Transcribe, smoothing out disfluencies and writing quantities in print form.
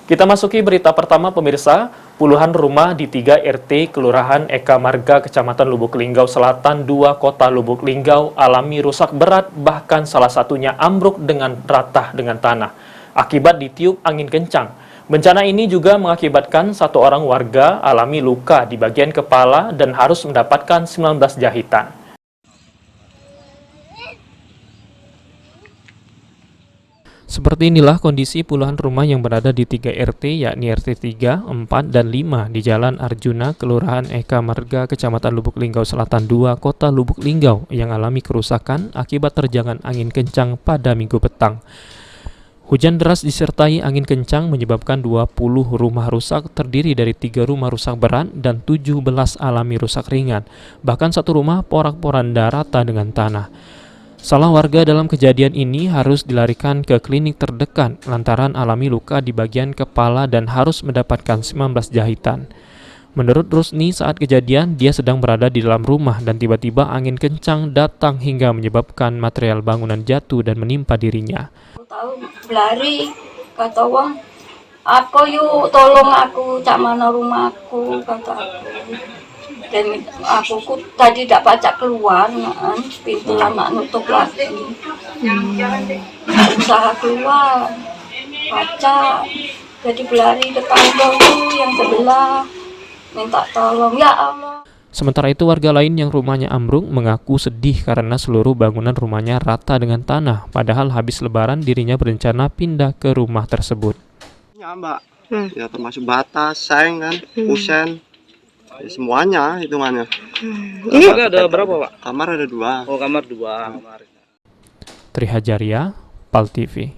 Kita masuki berita pertama pemirsa, puluhan rumah di 3 RT Kelurahan Eka Marga, Kecamatan Lubuk Linggau Selatan, 2 Kota Lubuk Linggau alami rusak berat, bahkan salah satunya ambruk dengan rata dengan tanah, akibat ditiup angin kencang. Bencana ini juga mengakibatkan 1 orang warga alami luka di bagian kepala dan harus mendapatkan 19 jahitan. Seperti inilah kondisi puluhan rumah yang berada di 3 RT, yakni RT 3, 4, dan 5 di Jalan Arjuna, Kelurahan Eka Marga, Kecamatan Lubuk Linggau Selatan 2, Kota Lubuk Linggau yang alami kerusakan akibat terjangan angin kencang pada Minggu petang. Hujan deras disertai angin kencang menyebabkan 20 rumah rusak, terdiri dari 3 rumah rusak berat dan 17 alami rusak ringan. Bahkan 1 rumah porak-poranda rata dengan tanah. Salah warga dalam kejadian ini harus dilarikan ke klinik terdekat lantaran alami luka di bagian kepala dan harus mendapatkan 19 jahitan. Menurut Rusni, saat kejadian dia sedang berada di dalam rumah dan tiba-tiba angin kencang datang hingga menyebabkan material bangunan jatuh dan menimpa dirinya. Tahu berlari kata wong, "Apa yuk tolong aku, cak mana rumahku," kata aku. Dan aku tadi tidak baca keluar, pintu lama nutup lagi. Usaha keluar, baca, jadi berlari depan itu yang sebelah, minta tolong, ya Allah. Sementara itu warga lain yang rumahnya ambruk mengaku sedih karena seluruh bangunan rumahnya rata dengan tanah, padahal habis lebaran dirinya berencana pindah ke rumah tersebut. Ya Mbak, ya termasuk batas, seng kan, kusen. Ya, semuanya hitungannya. Ini ada berapa, Pak? Kamar ada 2. Oh, kamar 2. Trihajaria, PAL TV.